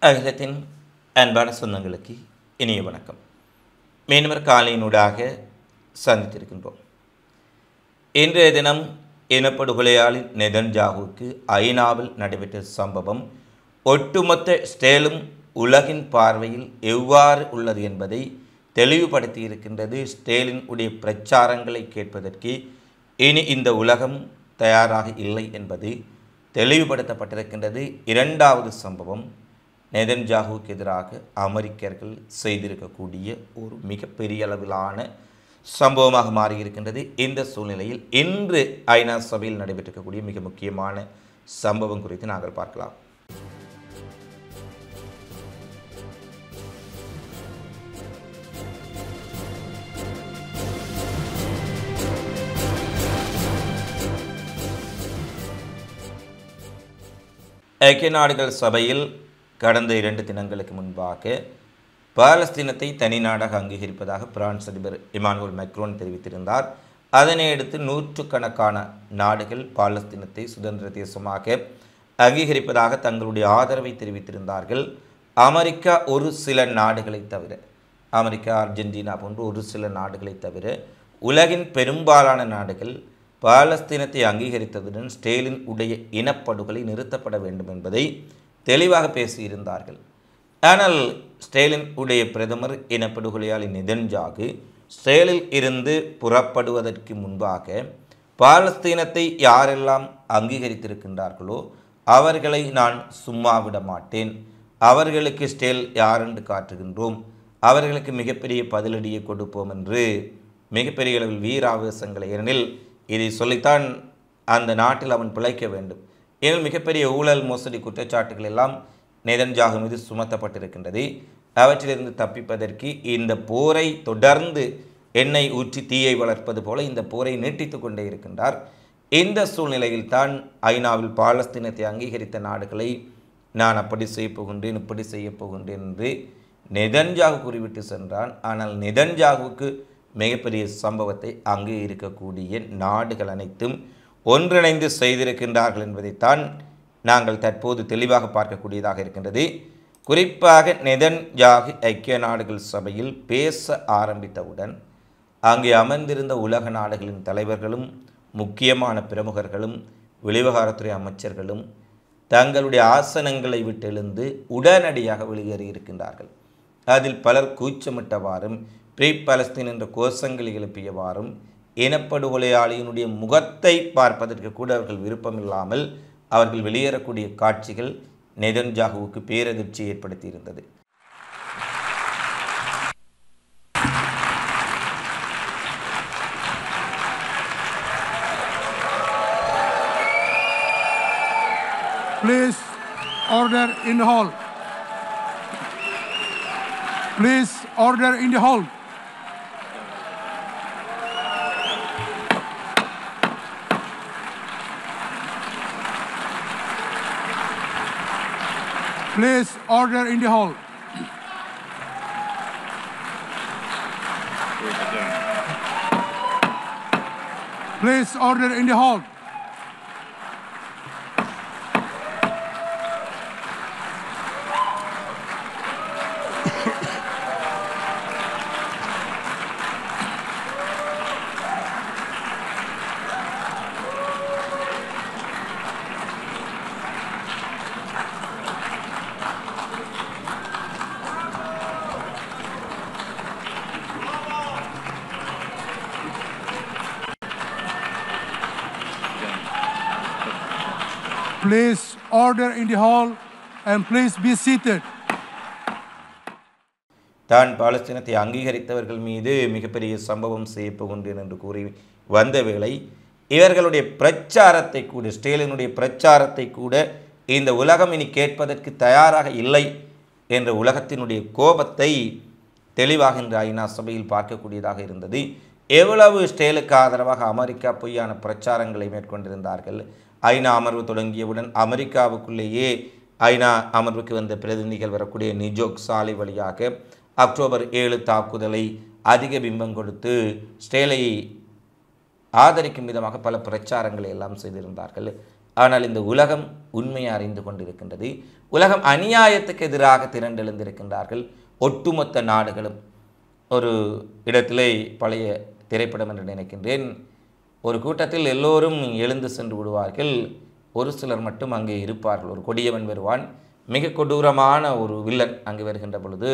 அகிலத்தின் அன்பான சொந்தங்களுக்கு இனிய வணக்கம். மீனவர் காலையினூடாக சந்தித்திருக்கின்றோம். இன்றைய தினம் இனப்படுகொலையாளி நெதன்யாகுவுக்கு ஐநாவில் நடைபெற்ற சம்பவம் ஒட்டுமொத்த ஸ்டேலும் உலகின் பார்வையில் எவ்வாறு உள்ளது என்பதை தெளிவுபடுத்தி இருக்கின்றது. ஸ்டேலின் உடைய பிரச்சாரங்களை கேட்பதற்கு இனி இந்த உலகம் தயாராக இல்லை என்பது தெளிவுபடுத்தப்பட்டிருக்கின்றது. இரண்டாவது சம்பவம் நெதன்யாகுவுக்கு எதிராக அமெரிக்கர்கள் செய்திருக்கக்கூடிய ஒரு மிகப்பெரிய அளவிலான சம்பவமாக மாறியிருக்கின்றது. இந்த சூழ்நிலையில் இன்று ஐநா சபையில் நடைபெற்றிருக்கக்கூடிய மிக முக்கியமான சம்பவம் குறித்து நாங்கள் பார்க்கலாம். ஐக்கிய நாடுகள் சபையில் கடந்த 2 தினங்களுக்கு முன்பாக பாலஸ்தீனத்தை தனி நாடாக அங்கீகரிப்பதாக பிரான்ஸ் அதிபர் இமானுவேல் மேக்ரோன் தெரிவித்திருந்தார். அதனை அடுத்து நூற்றுக்கணக்கான நாடுகள் பாலஸ்தீனத்தை சுதந்திர தேசமாக அங்கீகரிப்பதாக தங்களுடைய ஆதரவை தெரிவித்திருந்தார்கள். அமெரிக்கா ஒரு சில நாடுகளை தவிர, அமெரிக்கா, அர்ஜென்டினா போன்ற ஒரு சில நாடுகளை தவிர உலகின் பெரும்பாலான நாடுகள் பாலஸ்தீனத்தை அங்கீகரித்ததுடன் ஸ்டேலின் உடைய இனப்படுகொலை நிறுத்தப்பட வேண்டும் என்பதை தெளிவாக பேசியிருந்தார்கள். ஆனால் ஸ்டேலின் உடைய பிரதமர் இனப்படுகொலையாளி நெதன்யாகு ஸ்டேலில் இருந்து புறப்படுவதற்கு முன்பாக பாலஸ்தீனத்தை யாரெல்லாம் அங்கீகரித்திருக்கின்றார்களோ அவர்களை நான் சும்மா விட மாட்டேன், அவர்களுக்கு ஸ்டேல் யாரென்று காட்டுகின்றோம், அவர்களுக்கு மிகப்பெரிய பதிலடியை கொடுப்போம் என்று மிகப்பெரிய அளவில் வீராவேசங்களை, ஏனெனில் இதை சொல்லித்தான் அந்த நாட்டில் அவன் பிழைக்க வேண்டும். ஏனெனில் மிகப்பெரிய ஊழல் மோசடி குற்றச்சாட்டுகள் எல்லாம் நெதன்யாகு மீது சுமத்தப்பட்டிருக்கின்றது. அவற்றிலிருந்து தப்பிப்பதற்கு இந்த போரை தொடர்ந்து எண்ணெய் ஊற்றி தீயை வளர்ப்பது போல இந்த போரை நீட்டித்து கொண்டே இருக்கின்றார். இந்த சூழ்நிலையில் தான் ஐநாவில் பாலஸ்தீனத்தை அங்கீகரித்த நாடுகளை நான் அப்படி செய்ய போகின்றேன், இப்படி செய்ய போகின்றேன் என்று நெதன்யாகு கூறிவிட்டு சென்றான். ஆனால் நெதன்யாகுவுக்கு மிகப்பெரிய சம்பவத்தை அங்கே இருக்கக்கூடிய நாடுகள் அனைத்தும் ஒன்றிணைந்து செய்திருக்கின்றார்கள் என்பதைத்தான் நாங்கள் தற்போது தெளிவாக பார்க்கக்கூடியதாக இருக்கின்றது. குறிப்பாக நெதன்யாகு ஐக்கிய நாடுகள் சபையில் பேச ஆரம்பித்தவுடன் அங்கே அமர்ந்திருந்த உலக நாடுகளின் தலைவர்களும் முக்கியமான பிரமுகர்களும் வெளிவிவகாரத்துறை அமைச்சர்களும் தங்களுடைய ஆசனங்களை விட்டெழுந்து உடனடியாக வெளியேறியிருக்கின்றார்கள். அதில் பலர் கூச்சமிட்டவாறும் ப்ரீ பாலஸ்தீன் என்ற கோஷங்களை எழுப்பியவாறும் இனப்படுகொலையாளியினுடைய முகத்தை பார்ப்பதற்கு கூட அவர்கள் விருப்பமில்லாமல் அவர்கள் வெளியேறக்கூடிய காட்சிகள் நெதன்யாகுவுக்கு பேரதிர்ச்சி ஏற்படுத்தியிருந்தது. Please order in the hall. Please order in the hall. Please order in the hall. Please order in the hall. Please order in the hall and please be seated. தான் பாலஸ்தீனத்தை அங்கீகரித்தவர்கள் மீது மிகப்பெரிய சம்பவம் செய்யப்போகின்றேன் என்று கூறி வந்த வேளை இவர்களுடைய பிரச்சாரத்தை கூட, ஸ்டேலினுடைய பிரச்சாரத்தை கூட இந்த உலகம் இனி கேட்பதற்கு தயாராக இல்லை என்ற உலகத்தினுடைய கோபத்தை தெளிவாக இந்த ஐநா சபையில் பார்க்கக்கூடியதாக இருந்தது. எவ்வளவு ஸ்டேலுக்கு ஆதரவாக அமெரிக்கா பொய்யான பிரச்சாரங்களை மேற்கொண்டிருந்தார்கள். ஐநா அமர்வு தொடங்கியவுடன் அமெரிக்காவுக்குள்ளேயே ஐநா அமர்வுக்கு வந்த பிரதிநிதிகள் வரக்கூடிய நிஜோக் சாலை வழியாக அக்டோபர் 7 தாக்குதலை அதிக பிம்பம் கொடுத்து ஸ்டேலை ஆதரிக்கும் விதமாக பல பிரச்சாரங்களை எல்லாம் செய்திருந்தார்கள். ஆனால் இந்த உலகம் உண்மையை அறிந்து கொண்டிருக்கின்றது. உலகம் அநியாயத்துக்கு எதிராக திரண்டெழுந்திருக்கின்றார்கள். ஒட்டுமொத்த நாடுகளும். ஒரு இடத்திலே பழைய திரைப்படம் என்று நினைக்கின்றேன். ஒரு கூட்டத்தில் எல்லோரும் எழுந்து சென்று விடுவார்கள், ஒரு சிலர் மட்டும் அங்கே இருப்பார்கள். ஒரு கொடியவன் வருவான், மிக கொடூரமான ஒரு வில்லன் அங்கு வருகின்ற பொழுது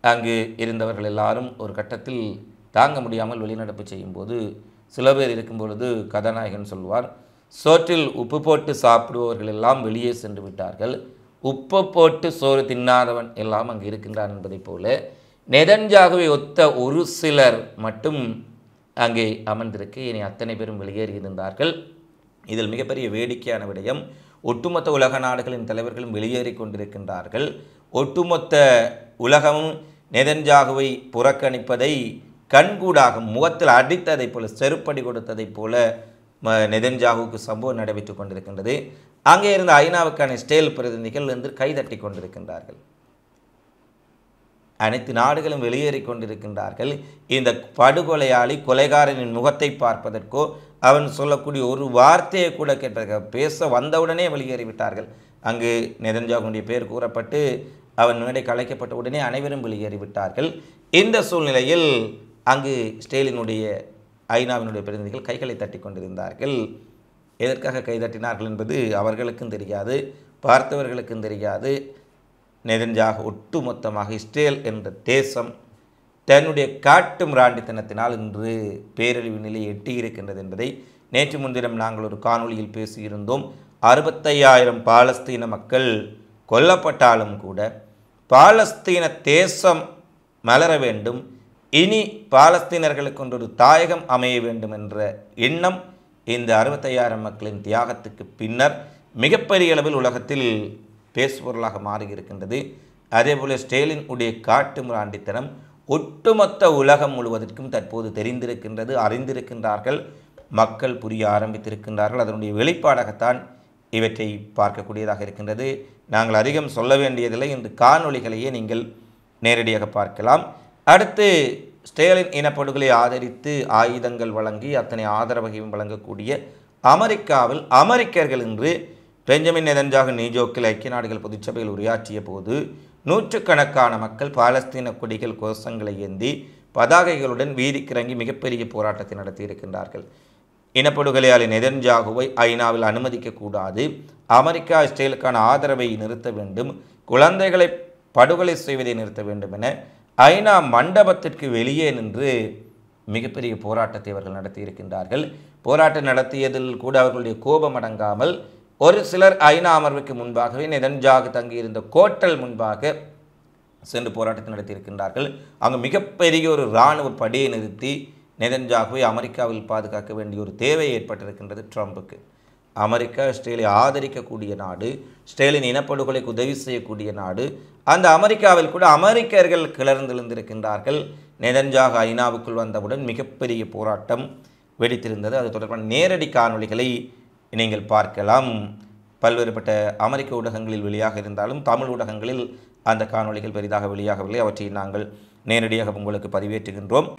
அங்கு இருந்தவர்கள் எல்லாரும் ஒரு கட்டத்தில் தாங்க முடியாமல் வெளிநடப்பு செய்யும்போது சில பேர் இருக்கும் பொழுது கதாநாயகன் சொல்வார், சோற்றில் உப்பு போட்டு சாப்பிடுபவர்கள் எல்லாம் வெளியே சென்று விட்டார்கள், உப்பு போட்டு சோறு தின்னாதவன் எல்லாம் அங்கு இருக்கின்றான் என்பதைப் போல நெதன்யாகுவை ஒத்த ஒரு சிலர் மட்டும் அங்கே அமர்ந்திருக்கு. இனி அத்தனை பேரும் வெளியேறியிருந்தார்கள். இதில் மிகப்பெரிய வேடிக்கையான விடயம், ஒட்டுமொத்த உலக நாடுகளின் தலைவர்களும் வெளியேறி கொண்டிருக்கின்றார்கள். ஒட்டுமொத்த உலகமும் நெதன்யாகுவை புறக்கணிப்பதை கண்கூடாக முகத்தில் அடித்ததைப் போல, செருப்படி கொடுத்ததைப் போல நெதன்யாகுவுக்கு சம்பவம் நடைபெற்று கொண்டிருக்கின்றது. அங்கே இருந்த ஐநாவுக்கான ஸ்டேல் பிரதிநிதிகள் என்று கைதட்டி கொண்டிருக்கின்றார்கள். அனைத்து நாடுகளும் வெளியேறி கொண்டிருக்கின்றார்கள். இந்த படுகொலையாளி கொலைகாரனின் முகத்தை பார்ப்பதற்கோ அவன் சொல்லக்கூடிய ஒரு வார்த்தையை கூட கேட்ட பேச வந்தவுடனே வெளியேறிவிட்டார்கள். அங்கு நெதன்யாகுவுடைய பேர் கூறப்பட்டு அவன் மேடை கலைக்கப்பட்ட உடனே அனைவரும் வெளியேறிவிட்டார்கள். இந்த சூழ்நிலையில் அங்கு ஸ்டேலினுடைய ஐநாவினுடைய பிரதிநிதிகள் கைகளை தட்டி கொண்டிருந்தார்கள். எதற்காக கைதட்டினார்கள் என்பது அவர்களுக்கும் தெரியாது, பார்த்தவர்களுக்கும் தெரியாது. நெதன்யாகு ஒட்டுமொத்தமாக இஸ்ரேல் என்ற தேசம் தன்னுடைய காட்டு மிராண்டித்தனத்தினால் இன்று பேரழிவு நிலையை எட்டியிருக்கின்றது என்பதை நேற்று முன்தினம் நாங்கள் ஒரு காணொளியில் பேசியிருந்தோம். 65,000 பாலஸ்தீன மக்கள் கொல்லப்பட்டாலும் கூட பாலஸ்தீன தேசம் மலர வேண்டும், இனி பாலஸ்தீனர்களுக்கு ஒரு தாயகம் அமைய வேண்டும் என்ற எண்ணம் இந்த 65,000 மக்களின் தியாகத்துக்கு பின்னர் மிகப்பெரிய அளவில் உலகத்தில் பேசுபொருளாக மாறியிருக்கின்றது. அதேபோல் ஸ்டேலின் உடைய காட்டு மிராண்டித்தனம் ஒட்டுமொத்த உலகம் முழுவதற்கும் தற்போது தெரிந்திருக்கின்றது, அறிந்திருக்கின்றார்கள், மக்கள் புரிய ஆரம்பித்திருக்கின்றார்கள். அதனுடைய வெளிப்பாடாகத்தான் இவற்றை பார்க்கக்கூடியதாக இருக்கின்றது. நாங்கள் அதிகம் சொல்ல வேண்டியதில்லை, இந்த காணொளிகளையே நீங்கள் நேரடியாக பார்க்கலாம். அடுத்து ஸ்டேலின் இனப்படுகொலை ஆதரித்து ஆயுதங்கள் வழங்கி அத்தனை ஆதரவையும் வழங்கக்கூடிய அமெரிக்காவில் அமெரிக்கர்கள் இன்று பெஞ்சமின் நெதன்யாகு நியூயோர்க்கில் ஐக்கிய நாடுகள் பொதுச்சபையில் உரையாற்றிய போது நூற்றுக்கணக்கான மக்கள் பாலஸ்தீன கொடிகள் கோஷங்களை ஏந்தி பதாகைகளுடன் வீதிக்கிறங்கி மிகப்பெரிய போராட்டத்தை நடத்தியிருக்கின்றார்கள். இனப்படுகொலையாளி நெதன்யாகுவை ஐநாவில் அனுமதிக்கக்கூடாது, அமெரிக்கா இஸ்ரேலுக்கான ஆதரவை நிறுத்த வேண்டும், குழந்தைகளை படுகொலை செய்வதை நிறுத்த வேண்டும் என ஐநா மண்டபத்திற்கு வெளியே நின்று மிகப்பெரிய போராட்டத்தை அவர்கள் நடத்தியிருக்கின்றார்கள். போராட்டம் நடத்தியதில் கூட அவர்களுடைய கோபம் அடங்காமல் ஒரு சிலர் ஐநா அமர்வுக்கு முன்பாகவே நெதன்யாகு தங்கியிருந்த கோட்டல் முன்பாக சென்று போராட்டத்தை நடத்தியிருக்கின்றார்கள். அங்கு மிகப்பெரிய ஒரு இராணுவ படையை நிறுத்தி நெதன்யாகுவை அமெரிக்காவில் பாதுகாக்க வேண்டிய ஒரு தேவை ஏற்பட்டிருக்கின்றது ட்ரம்புக்கு. அமெரிக்கா இஸ்ரேலை ஆதரிக்கக்கூடிய நாடு, இஸ்ரேலின் இனப்படுகொலைக்கு உதவி செய்யக்கூடிய நாடு. அந்த அமெரிக்காவில் கூட அமெரிக்கர்கள் கிளர்ந்தெழுந்திருக்கின்றார்கள். நெதன்யாகு ஐநாவுக்குள் வந்தவுடன் மிகப்பெரிய போராட்டம் வெடித்திருந்தது. அது தொடர்பான நேரடி காணொளிகளை நீங்கள் பார்க்கலாம். பல்வேறுபட்ட அமெரிக்க ஊடகங்களில் வெளியாக இருந்தாலும் தமிழ் ஊடகங்களில் அந்த காணொளிகள் பெரிதாக வெளியாகவில்லை. அவற்றை நாங்கள் நேரடியாக உங்களுக்கு பதிவேற்றுகின்றோம்.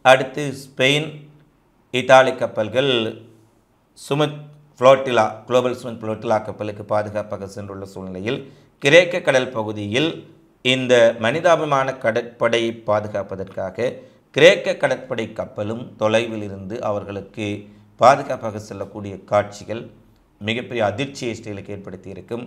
அடுத்து ஸ்பெயின் இத்தாலி கப்பல்கள் Sumud flotilla global Sumud flotilla கப்பலுக்கு பாதுகாப்பாக சென்றுள்ள சூழ்நிலையில் கிரேக்க கடல் பகுதியில் இந்த மனிதாபிமான கடற்படையை பாதுகாப்பதற்காக கிரேக்க கடற்படை கப்பலும் தொலைவில் இருந்து அவர்களுக்கு பாதுகாப்பாக செல்லக்கூடிய காட்சிகள் மிகப்பெரிய அதிர்ச்சியை இஸ்ரேலுக்கு ஏற்படுத்தியிருக்கும்.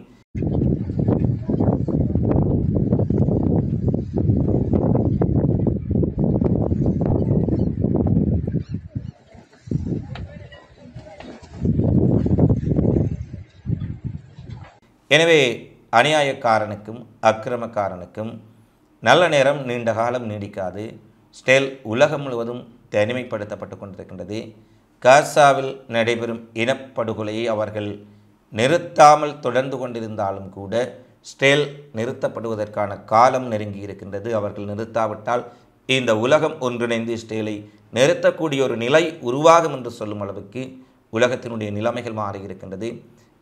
எனவே அநியாயக்காரனுக்கும் அக்கிரமக்காரனுக்கும் நல்ல நேரம் நீண்ட காலம் நீடிக்காது. இஸ்ரேல் உலகம் முழுவதும் தனிமைப்படுத்தப்பட்டு கொண்டிருக்கின்றது. காசாவில் நடைபெறும் இனப்படுகொலையை அவர்கள் நிறுத்தாமல் தொடர்ந்து கொண்டிருந்தாலும் கூட இஸ்ரேல் நிறுத்தப்படுவதற்கான காலம் நெருங்கி இருக்கின்றது. அவர்கள் நிறுத்தாவிட்டால் இந்த உலகம் ஒன்றிணைந்து இஸ்ரேலை நிறுத்தக்கூடிய ஒரு நிலை உருவாகும் என்று சொல்லும் அளவுக்கு உலகத்தினுடைய நிலைமைகள் மாறி இருக்கின்றது.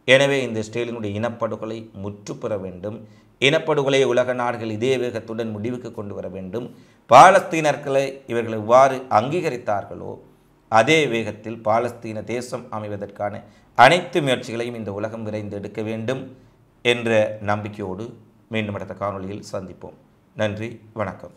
எனவே இந்த இஸ்ரேலினுடைய இனப்படுகொலை முற்றுப்பெற வேண்டும். இனப்படுகொலையை உலக நாடுகள் இதே வேகத்துடன் முடிவுக்கு கொண்டு வர வேண்டும். பாலஸ்தீனர்களை இவர்கள் எவ்வாறு அங்கீகரித்தார்களோ அதே வேகத்தில் பாலஸ்தீன தேசம் அமைவதற்கான அனைத்து முயற்சிகளையும் இந்த உலகம் விரைந்து எடுக்க வேண்டும் என்ற நம்பிக்கையோடு மீண்டும் அடுத்த காணொளியில் சந்திப்போம். நன்றி, வணக்கம்.